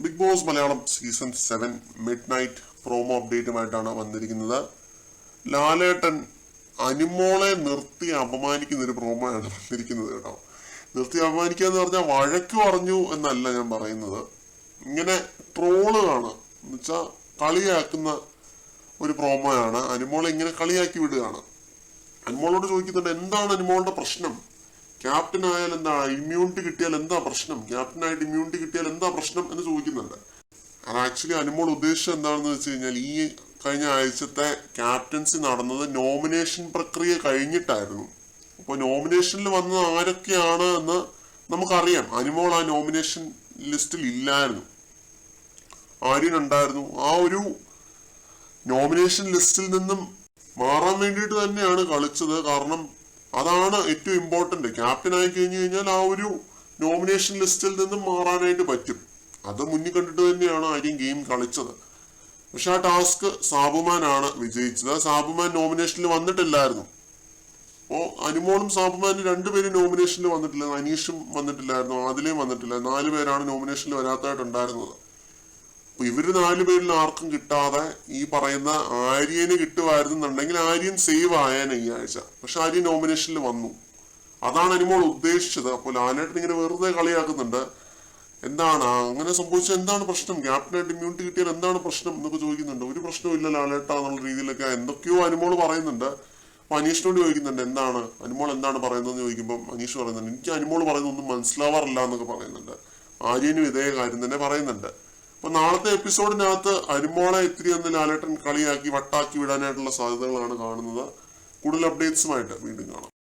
Big Boss Malayalam season 7 midnight promo അപ്ഡേറ്റുമായിട്ടാണ് വന്നിരിക്കുന്നത്. ലാലേട്ടൻ അനുമോളെ നിർത്തി അപമാനിക്കുന്ന ഒരു പ്രോമോയാണ് വന്നിരിക്കുന്നത് കേട്ടോ. നിർത്തി അപമാനിക്കുക എന്ന് പറഞ്ഞാൽ വഴക്ക് പറഞ്ഞു എന്നല്ല ഞാൻ പറയുന്നത്, ഇങ്ങനെ ട്രോളുകളാണ് എന്ന് വെച്ചാൽ കളിയാക്കുന്ന ഒരു പ്രോമോയാണ്. അനുമോളെ ഇങ്ങനെ കളിയാക്കി വിടുകയാണ്. അനുമോളോട് ചോദിക്കുന്നുണ്ട്, എന്താണ് അനുമോളുടെ പ്രശ്നം? ക്യാപ്റ്റൻ ആയാൽ എന്താ, ഇമ്മ്യൂണിറ്റി കിട്ടിയാൽ എന്താ പ്രശ്നം, ക്യാപ്റ്റനായിട്ട് ഇമ്മ്യൂണിറ്റി കിട്ടിയാൽ എന്താ പ്രശ്നം എന്ന് ചോദിക്കുന്നുണ്ട്. അത് ആക്ച്വലി അനുമോൾ ഉദ്ദേശിച്ചത് എന്താണെന്ന് വെച്ച് കഴിഞ്ഞാൽ, ഈ കഴിഞ്ഞ ആഴ്ചത്തെ ക്യാപ്റ്റൻസി നടന്നത് നോമിനേഷൻ പ്രക്രിയ കഴിഞ്ഞിട്ടായിരുന്നു. അപ്പോൾ നോമിനേഷനിൽ വന്നത് ആരൊക്കെയാണ് എന്ന് നമുക്കറിയാം. അനുമോൾ ആ നോമിനേഷൻ ലിസ്റ്റിൽ ഇല്ലായിരുന്നു, ആര്യൻ ഉണ്ടായിരുന്നു. ആ ഒരു നോമിനേഷൻ ലിസ്റ്റിൽ നിന്നും മാറാൻ വേണ്ടിയിട്ട് തന്നെയാണ് കളിച്ചത്. കാരണം അതാണ് ഏറ്റവും ഇമ്പോർട്ടന്റ്. ക്യാപ്റ്റൻ ആയി കഴിഞ്ഞു കഴിഞ്ഞാൽ ആ ഒരു നോമിനേഷൻ ലിസ്റ്റിൽ നിന്നും മാറാനായിട്ട് പറ്റും. അത് മുന്നിൽ കണ്ടിട്ട് തന്നെയാണ് ആര്യൻ ഗെയിം കളിച്ചത്. പക്ഷെ ആ ടാസ്ക് സാബുമാനാണ് വിജയിച്ചത്. സാബുമാൻ നോമിനേഷനിൽ വന്നിട്ടില്ലായിരുന്നു. അപ്പോ അനുമോളും സാബുമാനും രണ്ടുപേരും നോമിനേഷനിൽ വന്നിട്ടില്ല. അനീഷും വന്നിട്ടില്ലായിരുന്നു, ആദിലയും വന്നിട്ടില്ല. 4 പേരാണ് നോമിനേഷനിൽ വരാത്തതായിട്ടുണ്ടായിരുന്നത്. അപ്പൊ ഇവര് 4 പേരിൽ ആർക്കും കിട്ടാതെ ഈ പറയുന്ന ആര്യന് കിട്ടുമായിരുന്നുണ്ടെങ്കിൽ ആര്യൻ സേവ് ആയേനെ ഈ ആഴ്ച. പക്ഷെ ആര്യൻ നോമിനേഷനിൽ വന്നു. അതാണ് അനുമോൾ ഉദ്ദേശിച്ചത്. അപ്പോൾ ലാലേട്ടൻ ഇങ്ങനെ വെറുതെ കളിയാക്കുന്നുണ്ട്. എന്താണ് അങ്ങനെ സംഭവിച്ചത്, എന്താണ് പ്രശ്നം, ക്യാപ്റ്റനായിട്ട് ഇമ്മ്യൂണിറ്റി കിട്ടിയാൽ എന്താണ് പ്രശ്നം എന്നൊക്കെ ചോദിക്കുന്നുണ്ട്. ഒരു പ്രശ്നവും ഇല്ല ലാലേട്ട എന്നുള്ള രീതിയിലൊക്കെ എന്തൊക്കെയോ അനുമോൾ പറയുന്നുണ്ട്. അപ്പൊ അനീഷിനോട് ചോദിക്കുന്നുണ്ട്, എന്താണ് അനുമോൾ എന്താണ് പറയുന്നതെന്ന് ചോദിക്കുമ്പോൾ അനീഷ് പറയുന്നുണ്ട്, എനിക്ക് അനുമോൾ പറയുന്നൊന്നും മനസ്സിലാവാറില്ല എന്നൊക്കെ പറയുന്നുണ്ട്. ആര്യനും ഇതേ കാര്യം തന്നെ പറയുന്നുണ്ട്. അപ്പൊ നാളത്തെ എപ്പിസോഡിനകത്ത് അനുമോളെ ഇത്തിരി ഒന്ന് ലാലേട്ടൻ കളിയാക്കി വട്ടാക്കി വിടാനായിട്ടുള്ള സാധ്യതകളാണ് കാണുന്നത്. കൂടുതൽ അപ്ഡേറ്റ്സുമായിട്ട് വീണ്ടും കാണാം.